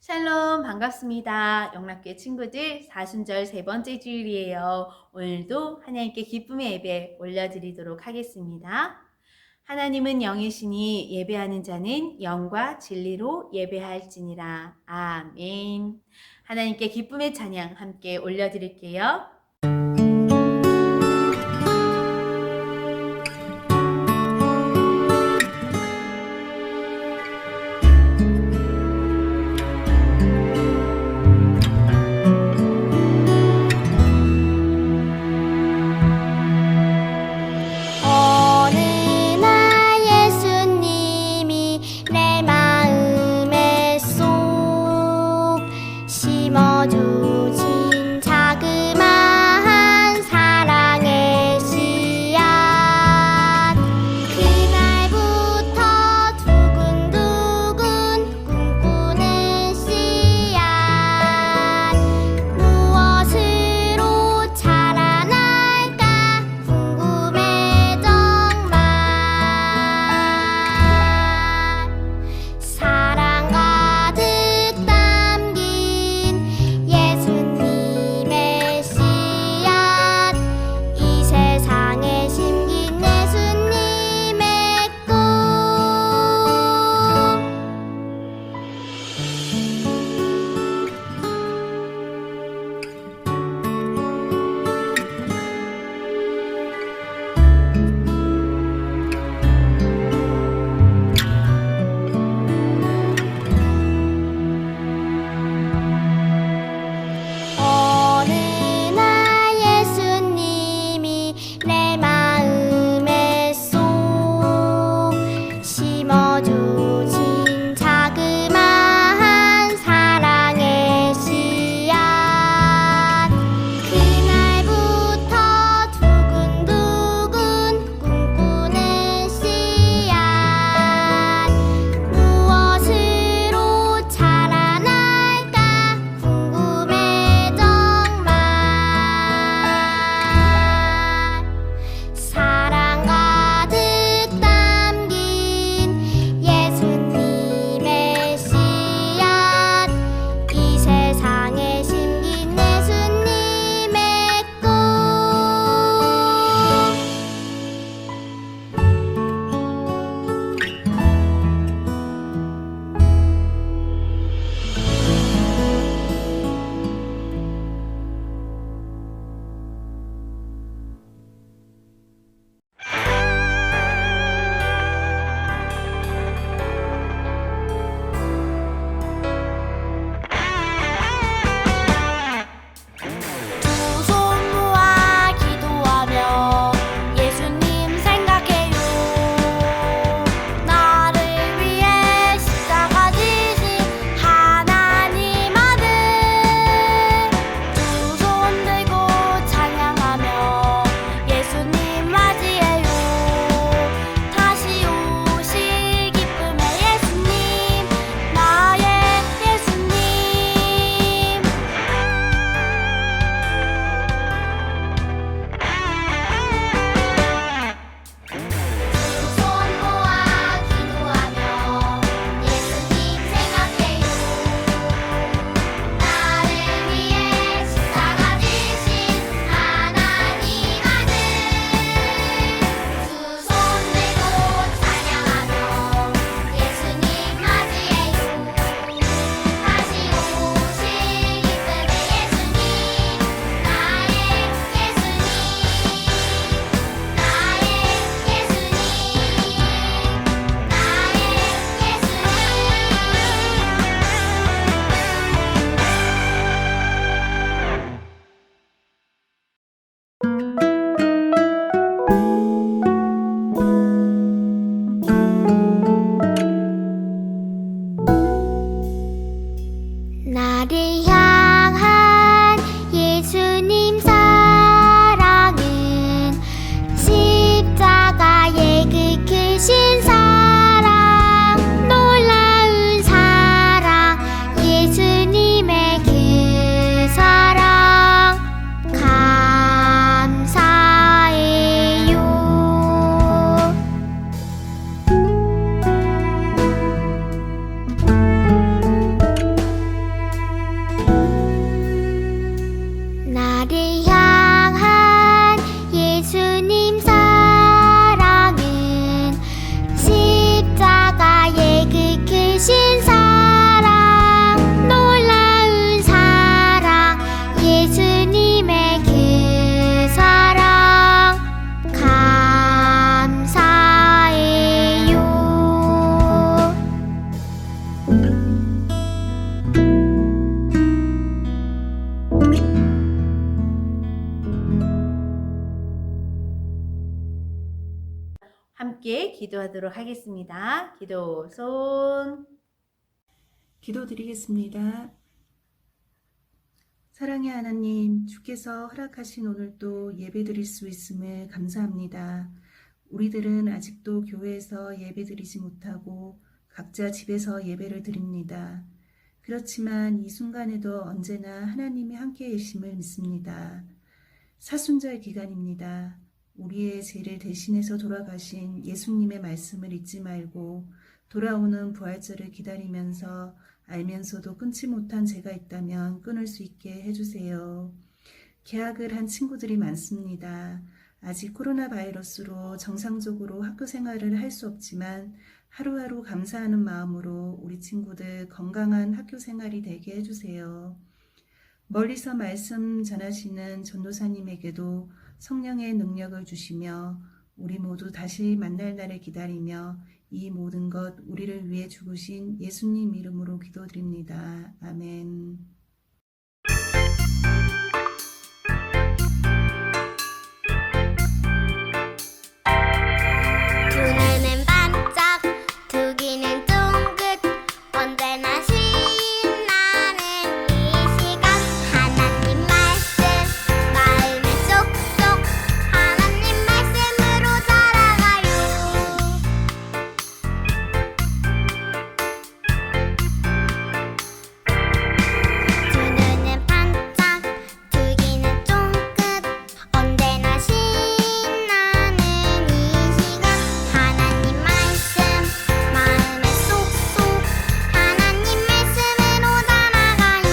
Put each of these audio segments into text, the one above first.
샬롬 반갑습니다. 영락교회 친구들 사순절 세 번째 주일이에요. 오늘도 하나님께 기쁨의 예배 올려드리도록 하겠습니다. 하나님은 영이시니 예배하는 자는 영과 진리로 예배할지니라. 아멘. 하나님께 기쁨의 찬양 함께 올려드릴게요. 어느 날 예수님이 내 마음에 쏙 심어주신 자그마한 기도하도록 하겠습니다. 기도 손. 기도드리겠습니다. 사랑의 하나님, 주께서 허락하신 오늘도 예배드릴 수 있음을 감사합니다. 우리들은 아직도 교회에서 예배드리지 못하고 각자 집에서 예배를 드립니다. 그렇지만 이 순간에도 언제나 하나님이 함께 계심을 믿습니다. 사순절 기간입니다. 우리의 죄를 대신해서 돌아가신 예수님의 말씀을 잊지 말고 돌아오는 부활절을 기다리면서 알면서도 끊지 못한 죄가 있다면 끊을 수 있게 해주세요. 개학을 한 친구들이 많습니다. 아직 코로나 바이러스로 정상적으로 학교 생활을 할 수 없지만 하루하루 감사하는 마음으로 우리 친구들 건강한 학교 생활이 되게 해주세요. 멀리서 말씀 전하시는 전도사님에게도 성령의 능력을 주시며 우리 모두 다시 만날 날을 기다리며 이 모든 것 우리를 위해 죽으신 예수님 이름으로 기도드립니다. 아멘. 두 눈은 반짝 두 귀는 쫑긋 언제나 신나는 이 시간 하나님 말씀 마음에 쏙쏙 하나님 말씀으로 살아가요. 두 눈은 반짝 두 귀는 쫑긋 언제나 신나는 이 시간 하나님 말씀 마음에 쏙쏙 하나님 말씀으로 살아가요.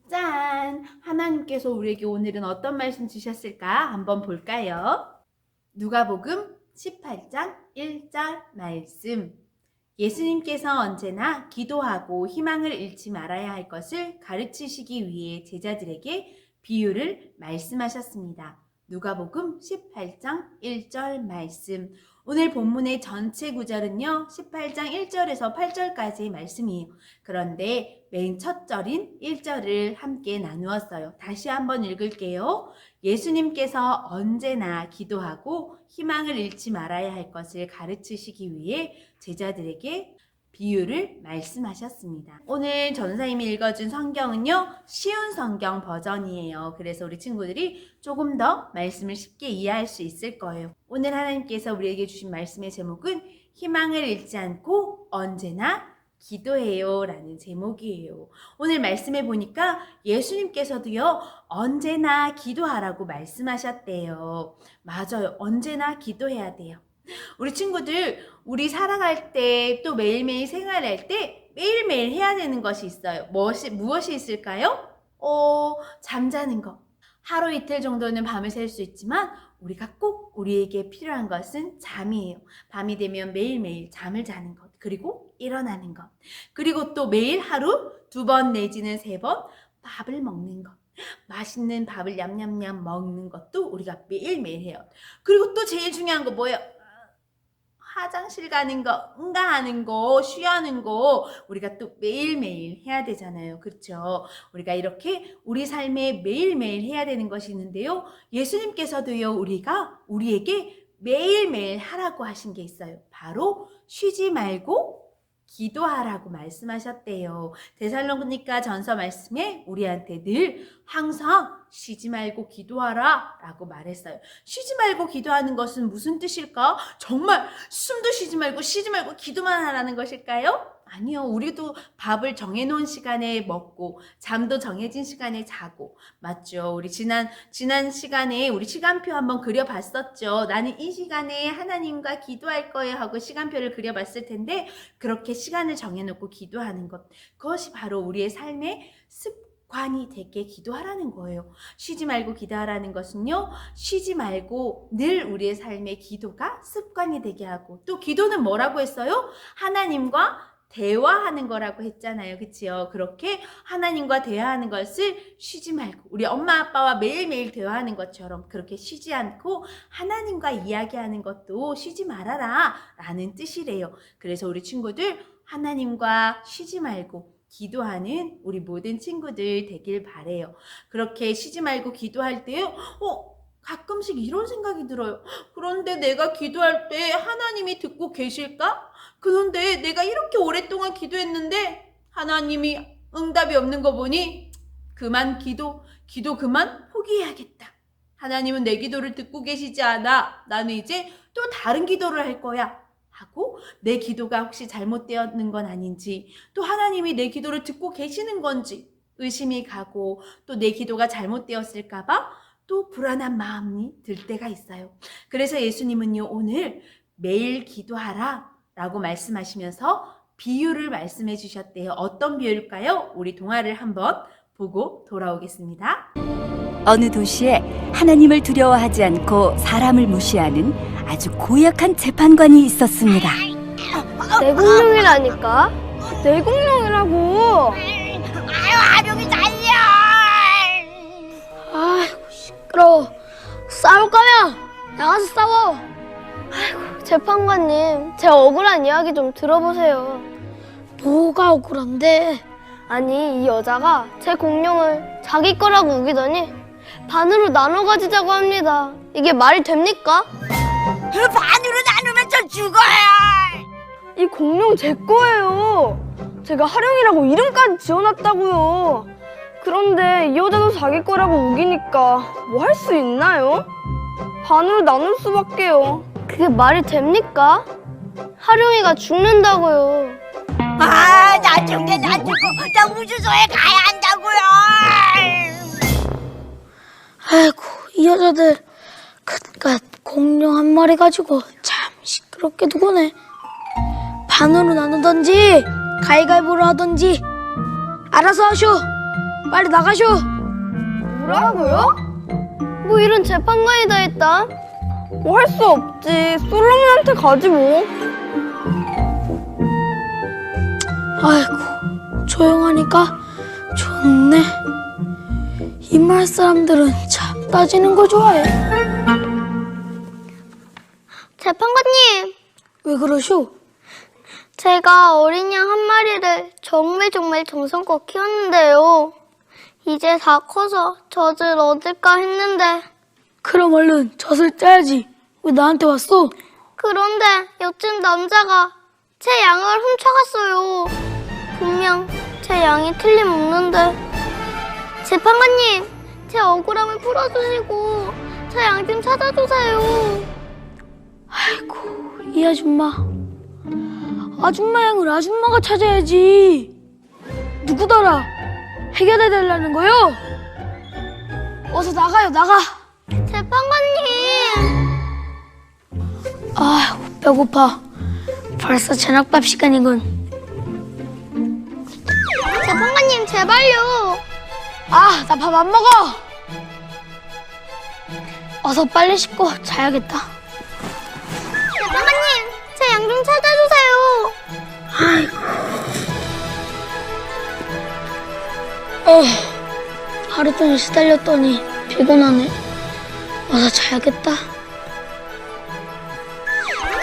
짠! 하나님께서 우리에게 오늘은 어떤 말씀 주셨을까? 한번 볼까요? 누가복음 18장 1절 말씀. 예수님께서 언제나 기도하고 희망을 잃지 말아야 할 것을 가르치시기 위해 제자들에게 비유를 말씀하셨습니다. 누가복음 18장 1절 말씀. 오늘 본문의 전체 구절은요, 18장 1절에서 8절까지의 말씀이에요. 그런데 맨 첫 절인 1절을 함께 나누었어요. 다시 한번 읽을게요. 예수님께서 언제나 기도하고 희망을 잃지 말아야 할 것을 가르치시기 위해 제자들에게 비유를 말씀하셨습니다. 오늘 전사님이 읽어준 성경은요, 쉬운 성경 버전이에요. 그래서 우리 친구들이 조금 더 말씀을 쉽게 이해할 수 있을 거예요. 오늘 하나님께서 우리에게 주신 말씀의 제목은 희망을 잃지 않고 언제나 기도해요 라는 제목이에요. 오늘 말씀해 보니까 예수님께서도요, 언제나 기도하라고 말씀하셨대요. 맞아요. 언제나 기도해야 돼요. 우리 친구들, 우리 살아갈 때 또 매일매일 생활할 때 매일매일 해야 되는 것이 있어요. 무엇이 있을까요? 잠자는 것. 하루 이틀 정도는 밤을 샐 수 있지만 우리가 꼭 우리에게 필요한 것은 잠이에요. 밤이 되면 매일매일 잠을 자는 것. 그리고 일어나는 것. 그리고 또 매일 하루 2번 내지는 3번 밥을 먹는 것. 맛있는 밥을 냠냠냠 먹는 것도 우리가 매일매일 해요. 그리고 또 제일 중요한 거 뭐예요? 화장실 가는 거, 응가하는 거, 쉬하는 거 우리가 또 매일매일 해야 되잖아요. 그렇죠? 우리가 이렇게 우리 삶에 매일매일 해야 되는 것이 있는데요. 예수님께서도요, 우리에게 매일매일 하라고 하신 게 있어요. 바로 쉬지 말고 기도하라고 말씀하셨대요. 데살로니가 전서 말씀에 우리한테 늘 항상 쉬지 말고 기도하라 라고 말했어요. 쉬지 말고 기도하는 것은 무슨 뜻일까? 정말 숨도 쉬지 말고 기도만 하라는 것일까요? 아니요. 우리도 밥을 정해놓은 시간에 먹고 잠도 정해진 시간에 자고, 맞죠? 우리 지난 시간에 우리 시간표 한번 그려봤었죠. 나는 이 시간에 하나님과 기도할 거예요 하고 시간표를 그려봤을 텐데, 그렇게 시간을 정해놓고 기도하는 것, 그것이 바로 우리의 삶의 습관이 되게 기도하라는 거예요. 쉬지 말고 기도하라는 것은요, 쉬지 말고 늘 우리의 삶의 기도가 습관이 되게 하고, 또 기도는 뭐라고 했어요? 하나님과 대화하는 거라고 했잖아요. 그치요? 그렇게 하나님과 대화하는 것을 쉬지 말고, 우리 엄마 아빠와 매일매일 대화하는 것처럼 그렇게 쉬지 않고 하나님과 이야기하는 것도 쉬지 말아라 라는 뜻이래요. 그래서 우리 친구들, 하나님과 쉬지 말고 기도하는 우리 모든 친구들 되길 바래요. 그렇게 쉬지 말고 기도할 때요. 가끔씩 이런 생각이 들어요. 그런데 내가 기도할 때 하나님이 듣고 계실까? 그런데 내가 이렇게 오랫동안 기도했는데 하나님이 응답이 없는 거 보니 그만 기도 그만 포기해야겠다. 하나님은 내 기도를 듣고 계시지 않아. 나는 이제 또 다른 기도를 할 거야. 하고 내 기도가 혹시 잘못되었는 건 아닌지, 또 하나님이 내 기도를 듣고 계시는 건지 의심이 가고, 또 내 기도가 잘못되었을까 봐 또 불안한 마음이 들 때가 있어요. 그래서 예수님은요, 오늘 매일 기도하라 라고 말씀하시면서 비유를 말씀해 주셨대요. 어떤 비유일까요? 우리 동화를 한번 보고 돌아오겠습니다. 어느 도시에 하나님을 두려워하지 않고 사람을 무시하는 아주 고약한 재판관이 있었습니다. 내 공룡이라니까. 내 공룡이라고. 아룡이 달려. 아이고 시끄러워. 싸울 거면 나가서 싸워. 아이고 재판관님, 제 억울한 이야기 좀 들어보세요. 뭐가 억울한데? 아니 이 여자가 제 공룡을 자기 거라고 우기더니 반으로 나눠 가지자고 합니다. 이게 말이 됩니까? 반으로 나누면 저 죽어요. 이 공룡 제 거예요. 제가 하령이라고 이름까지 지어놨다고요. 그런데 이 여자도 자기 거라고 우기니까 뭐 할 수 있나요? 반으로 나눌 수밖에요. 그게 말이 됩니까? 하령이가 죽는다고요. 나중에 나 죽고 나 우주소에 가야 한다고요. 아이고 이 여자들 그깟 공룡 한 마리 가지고 참 시끄럽게 두고네. 반으로 나누던지 가위가위보로 하던지 알아서 하쇼. 빨리 나가쇼. 뭐라고요? 뭐 이런 재판관이 다 했다. 뭐 할 수 없지. 솔로몬한테 가지 뭐. 아이고 조용하니까 좋네. 이 마을 사람들은 참 따지는 거 좋아해. 재판관님, 왜 그러쇼? 제가 어린 양 한 마리를 정말 정성껏 키웠는데요. 이제 다 커서 젖을 얻을까 했는데. 그럼 얼른 젖을 짜야지. 왜 나한테 왔어? 그런데 옆집 남자가 제 양을 훔쳐갔어요. 분명 제 양이 틀림없는데. 재판관님, 제 억울함을 풀어주시고 제 양 좀 찾아주세요. 아이고, 이 아줌마. 아줌마 양을 아줌마가 찾아야지. 누구더라? 해결해달라는 거요? 어서 나가요, 나가. 재판관님. 아이고, 배고파. 벌써 저녁밥 시간이군. 재판관님, 제발요. 아, 나 밥 안 먹어. 어서 빨리 씻고 자야겠다. 재판관님, 제 양 좀 찾아주세요. 아이고. 하루 종일 시달렸더니 피곤하네. 어서 자야겠다.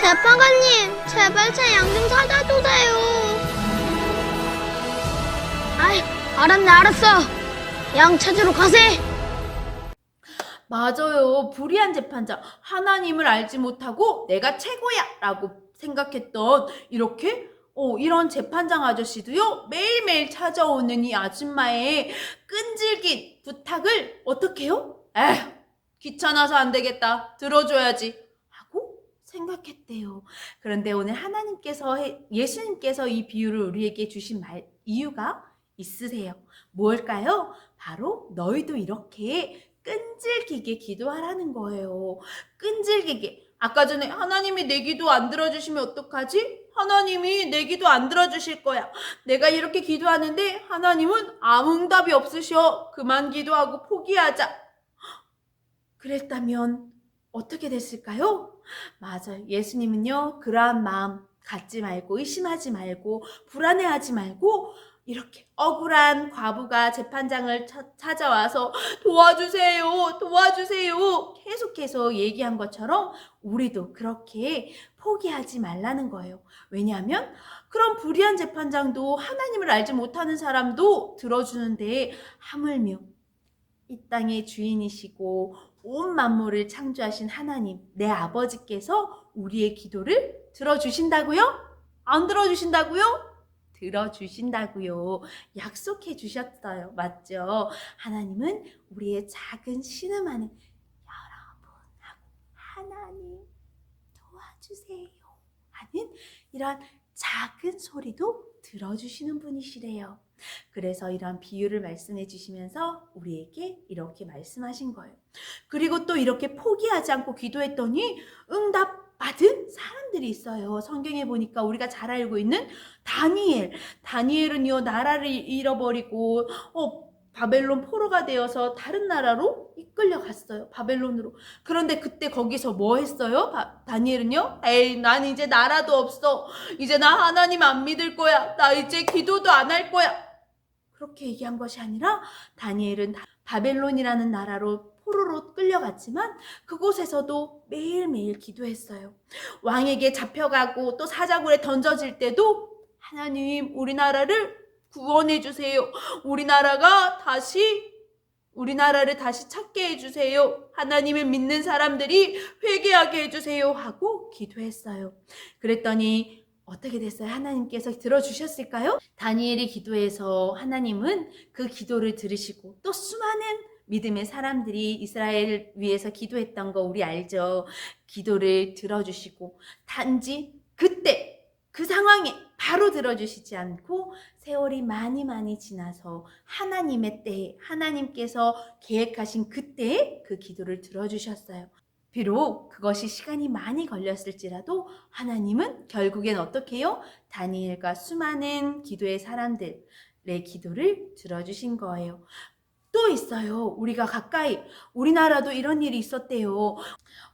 재판관님, 제발 제 양 좀 찾아주세요. 아이, 알았네, 알았어. 양 찾으러 가세. 맞아요. 불의한 재판장. 하나님을 알지 못하고 내가 최고야 라고 생각했던 이런 재판장 아저씨도요, 매일매일 찾아오는 이 아줌마의 끈질긴 부탁을 어떻게 해요? 에휴, 귀찮아서 안 되겠다. 들어줘야지. 하고 생각했대요. 그런데 오늘 예수님께서 이 비유를 우리에게 주신 이유가 있으세요. 뭘까요? 바로 너희도 이렇게 끈질기게 기도하라는 거예요. 끈질기게. 아까 전에 하나님이 내 기도 안 들어주시면 어떡하지? 하나님이 내 기도 안 들어주실 거야. 내가 이렇게 기도하는데 하나님은 아무 응답이 없으셔. 그만 기도하고 포기하자. 그랬다면 어떻게 됐을까요? 맞아요. 예수님은요, 그러한 마음 갖지 말고, 의심하지 말고, 불안해하지 말고, 이렇게 억울한 과부가 재판장을 찾아와서 도와주세요, 도와주세요 계속해서 얘기한 것처럼 우리도 그렇게 포기하지 말라는 거예요. 왜냐하면 그런 불의한 재판장도 하나님을 알지 못하는 사람도 들어주는데 하물며 이 땅의 주인이시고 온 만물을 창조하신 하나님, 내 아버지께서 우리의 기도를 들어주신다고요? 안 들어주신다고요? 들어주신다고요. 약속해 주셨어요. 맞죠? 하나님은 우리의 작은 신음하는 여러분하고 하나님 도와주세요 하는 이런 작은 소리도 들어주시는 분이시래요. 그래서 이런 비유를 말씀해 주시면서 우리에게 이렇게 말씀하신 거예요. 그리고 또 이렇게 포기하지 않고 기도했더니 응답 받은 사람들이 있어요. 성경에 보니까 우리가 잘 알고 있는 다니엘은요, 나라를 잃어버리고 바벨론 포로가 되어서 다른 나라로 이끌려 갔어요. 바벨론으로. 그런데 그때 거기서 뭐 했어요? 다니엘은요? 에이, 난 이제 나라도 없어. 이제 나 하나님 안 믿을 거야. 나 이제 기도도 안 할 거야. 그렇게 얘기한 것이 아니라 다니엘은 바벨론이라는 나라로 포로로 끌려갔지만 그곳에서도 매일매일 기도했어요. 왕에게 잡혀가고 또 사자굴에 던져질 때도 하나님, 우리나라를 구원해 주세요. 우리나라를 다시 찾게 해주세요. 하나님을 믿는 사람들이 회개하게 해주세요 하고 기도했어요. 그랬더니 어떻게 됐어요? 하나님께서 들어주셨을까요? 다니엘이 기도해서 하나님은 그 기도를 들으시고 또 수많은 믿음의 사람들이 이스라엘을 위해서 기도했던 거 우리 알죠? 기도를 들어주시고 단지 그때 그 상황에 바로 들어주시지 않고 세월이 많이 지나서 하나님의 때에 하나님께서 계획하신 그때에 그 기도를 들어주셨어요. 비록 그것이 시간이 많이 걸렸을지라도 하나님은 결국엔 어떻게 해요? 다니엘과 수많은 기도의 사람들의 기도를 들어주신 거예요. 또 있어요. 우리가 가까이 우리나라도 이런 일이 있었대요.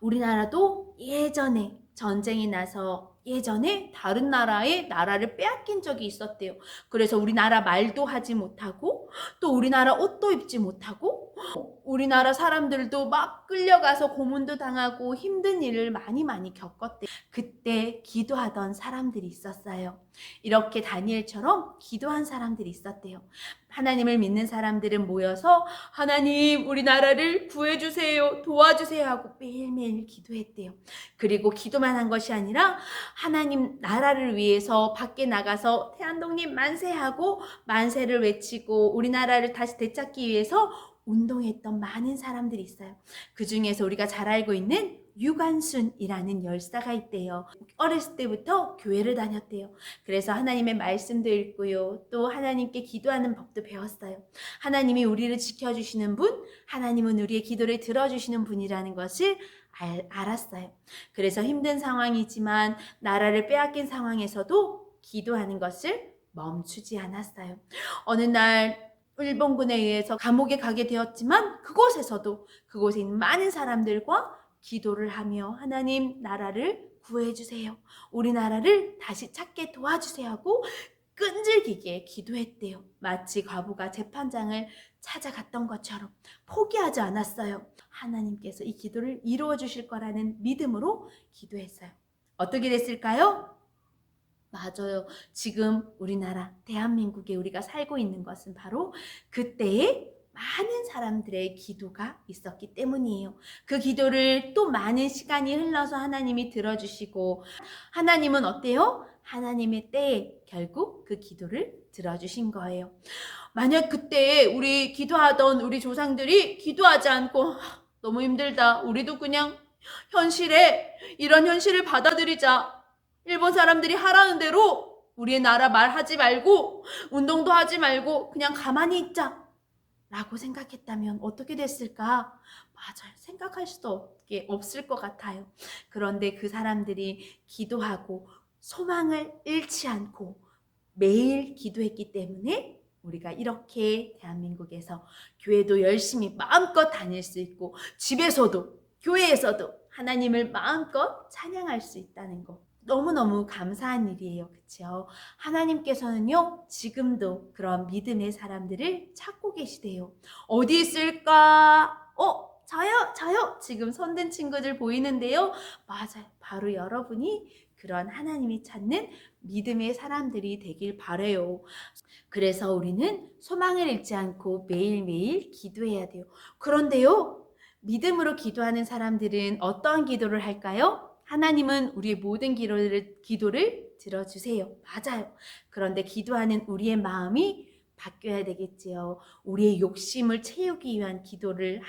우리나라도 예전에 전쟁이 나서 예전에 다른 나라의 나라를 빼앗긴 적이 있었대요. 그래서 우리나라 말도 하지 못하고 또 우리나라 옷도 입지 못하고 우리나라 사람들도 막 끌려가서 고문도 당하고 힘든 일을 많이 겪었대요. 그때 기도하던 사람들이 있었어요. 이렇게 다니엘처럼 기도한 사람들이 있었대요. 하나님을 믿는 사람들은 모여서 하나님 우리나라를 구해주세요, 도와주세요 하고 매일매일 기도했대요. 그리고 기도만 한 것이 아니라 하나님 나라를 위해서 밖에 나가서 태안동님 만세하고 만세를 외치고 우리나라를 다시 되찾기 위해서 운동했던 많은 사람들이 있어요. 그 중에서 우리가 잘 알고 있는 유관순이라는 열사가 있대요. 어렸을 때부터 교회를 다녔대요. 그래서 하나님의 말씀도 읽고요. 또 하나님께 기도하는 법도 배웠어요. 하나님이 우리를 지켜주시는 분, 하나님은 우리의 기도를 들어주시는 분이라는 것을 알았어요. 그래서 힘든 상황이지만 나라를 빼앗긴 상황에서도 기도하는 것을 멈추지 않았어요. 어느 날 일본군에 의해서 감옥에 가게 되었지만 그곳에 있는 많은 사람들과 기도를 하며 하나님 나라를 구해주세요. 우리나라를 다시 찾게 도와주세요 하고 끈질기게 기도했대요. 마치 과부가 재판장을 찾아갔던 것처럼 포기하지 않았어요. 하나님께서 이 기도를 이루어 주실 거라는 믿음으로 기도했어요. 어떻게 됐을까요? 맞아요. 지금 우리나라 대한민국에 우리가 살고 있는 것은 바로 그때의 많은 사람들의 기도가 있었기 때문이에요. 그 기도를 또 많은 시간이 흘러서 하나님이 들어주시고 하나님은 어때요? 하나님의 때에 결국 그 기도를 들어주신 거예요. 만약 그때 우리 기도하던 우리 조상들이 기도하지 않고 너무 힘들다. 우리도 그냥 이런 현실을 받아들이자. 일본 사람들이 하라는 대로 우리의 나라 말하지 말고 운동도 하지 말고 그냥 가만히 있자 라고 생각했다면 어떻게 됐을까? 맞아요. 생각할 수도 없을 것 같아요. 그런데 그 사람들이 기도하고 소망을 잃지 않고 매일 기도했기 때문에 우리가 이렇게 대한민국에서 교회도 열심히 마음껏 다닐 수 있고 집에서도 교회에서도 하나님을 마음껏 찬양할 수 있다는 거 너무너무 감사한 일이에요. 그렇죠? 하나님께서는요 지금도 그런 믿음의 사람들을 찾고 계시대요. 어디 있을까? 저요 지금 손든 친구들 보이는데요. 맞아요. 바로 여러분이 그런 하나님이 찾는 믿음의 사람들이 되길 바라요. 그래서 우리는 소망을 잃지 않고 매일매일 기도해야 돼요. 그런데요, 믿음으로 기도하는 사람들은 어떠한 기도를 할까요? 하나님은 우리의 모든 기도를 들어주세요. 맞아요. 그런데 기도하는 우리의 마음이 바뀌어야 되겠지요. 우리의 욕심을 채우기 위한 기도를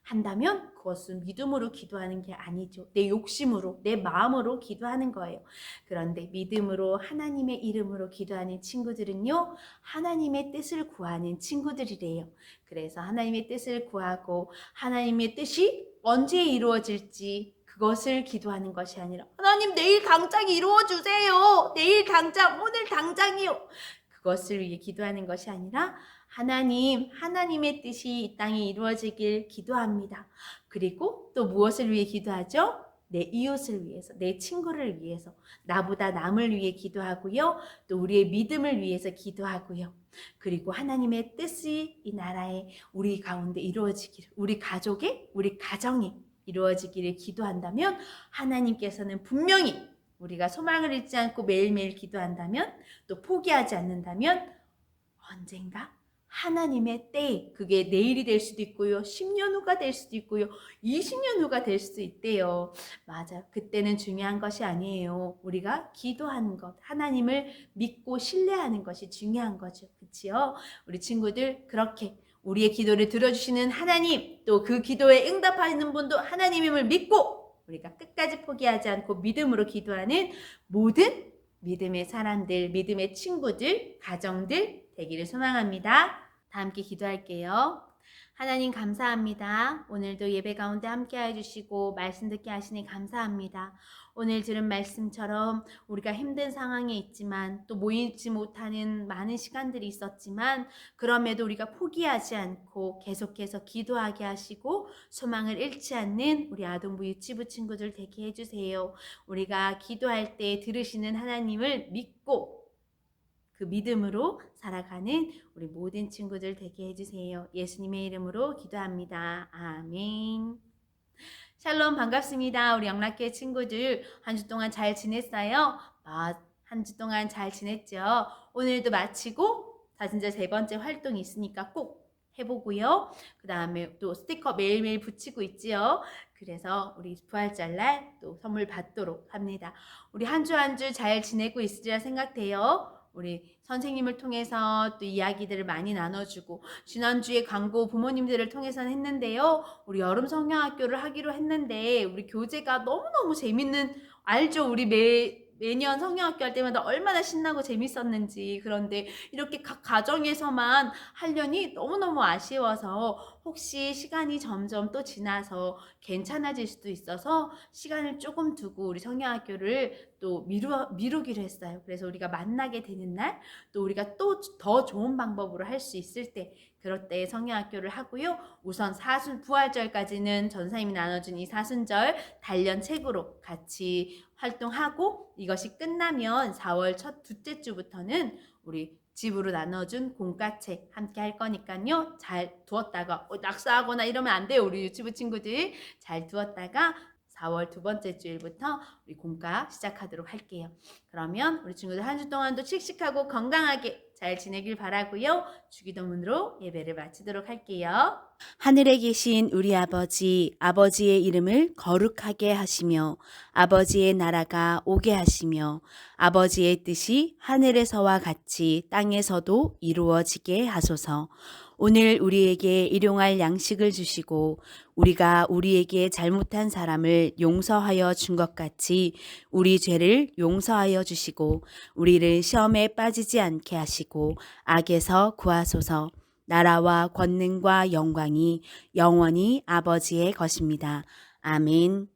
한다면 그것은 믿음으로 기도하는 게 아니죠. 내 욕심으로, 내 마음으로 기도하는 거예요. 그런데 믿음으로 하나님의 이름으로 기도하는 친구들은요, 하나님의 뜻을 구하는 친구들이래요. 그래서 하나님의 뜻을 구하고 하나님의 뜻이 언제 이루어질지 그것을 기도하는 것이 아니라 하나님 내일 당장 이루어주세요. 내일 당장, 오늘 당장이요. 그것을 위해 기도하는 것이 아니라 하나님의 뜻이 이 땅에 이루어지길 기도합니다. 그리고 또 무엇을 위해 기도하죠? 내 이웃을 위해서, 내 친구를 위해서, 나보다 남을 위해 기도하고요. 또 우리의 믿음을 위해서 기도하고요. 그리고 하나님의 뜻이 이 나라에 우리 가운데 이루어지기를, 우리 가족에, 우리 가정에 이루어지기를 기도한다면 하나님께서는 분명히 우리가 소망을 잃지 않고 매일매일 기도한다면 또 포기하지 않는다면 언젠가 하나님의 때에 그게 내일이 될 수도 있고요. 10년 후가 될 수도 있고요. 20년 후가 될 수도 있대요. 맞아요. 그때는 중요한 것이 아니에요. 우리가 기도하는 것, 하나님을 믿고 신뢰하는 것이 중요한 거죠. 그렇지요? 우리 친구들 그렇게 우리의 기도를 들어주시는 하나님, 또 그 기도에 응답하는 분도 하나님임을 믿고 우리가 끝까지 포기하지 않고 믿음으로 기도하는 모든 믿음의 사람들, 믿음의 친구들, 가정들 되기를 소망합니다. 다 함께 기도할게요. 하나님 감사합니다. 오늘도 예배 가운데 함께 해주시고 말씀 듣게 하시니 감사합니다. 오늘 들은 말씀처럼 우리가 힘든 상황에 있지만 또 모이지 못하는 많은 시간들이 있었지만 그럼에도 우리가 포기하지 않고 계속해서 기도하게 하시고 소망을 잃지 않는 우리 아동부 유치부 친구들 되게 해주세요. 우리가 기도할 때 들으시는 하나님을 믿고 그 믿음으로 살아가는 우리 모든 친구들 되게 해주세요. 예수님의 이름으로 기도합니다. 아멘. 샬롬 반갑습니다. 우리 영락교회 친구들 한 주 동안 잘 지냈어요? 한 주 동안 잘 지냈죠? 오늘도 마치고 사진제 3번째 활동이 있으니까 꼭 해보고요. 그 다음에 또 스티커 매일매일 붙이고 있지요. 그래서 우리 부활절날 또 선물 받도록 합니다. 우리 한 주 한 주 잘 지내고 있으리라 생각돼요. 우리 선생님을 통해서 또 이야기들을 많이 나눠주고 지난주에 광고 부모님들을 통해서는 했는데요. 우리 여름 성경학교를 하기로 했는데 우리 교재가 너무너무 재밌는 알죠? 우리 매년 성경학교 할 때마다 얼마나 신나고 재밌었는지. 그런데 이렇게 각 가정에서만 하려니 너무너무 아쉬워서 혹시 시간이 점점 또 지나서 괜찮아질 수도 있어서 시간을 조금 두고 우리 성경학교를 또 미루기로 했어요. 그래서 우리가 만나게 되는 날, 또 우리가 또 더 좋은 방법으로 할 수 있을 때, 그럴 때 성경학교를 하고요. 우선 부활절까지는 전사님이 나눠준 이 사순절 단련책으로 같이 활동하고, 이것이 끝나면 4월 둘째 주부터는 우리 집으로 나눠준 공과책 함께 할 거니까요. 잘 두었다가 낙서하거나 이러면 안 돼요. 우리 유치부 친구들 잘 두었다가 4월 2번째 주일부터 우리 공과 시작하도록 할게요. 그러면 우리 친구들 한 주 동안도 씩씩하고 건강하게 잘 지내길 바라고요. 주기도문으로 예배를 마치도록 할게요. 하늘에 계신 우리 아버지, 아버지의 이름을 거룩하게 하시며 아버지의 나라가 오게 하시며 아버지의 뜻이 하늘에서와 같이 땅에서도 이루어지게 하소서. 오늘 우리에게 일용할 양식을 주시고 우리가 우리에게 잘못한 사람을 용서하여 준 것 같이 우리 죄를 용서하여 주시고 우리를 시험에 빠지지 않게 하시고 악에서 구하소서. 나라와 권능과 영광이 영원히 아버지의 것입니다. 아멘.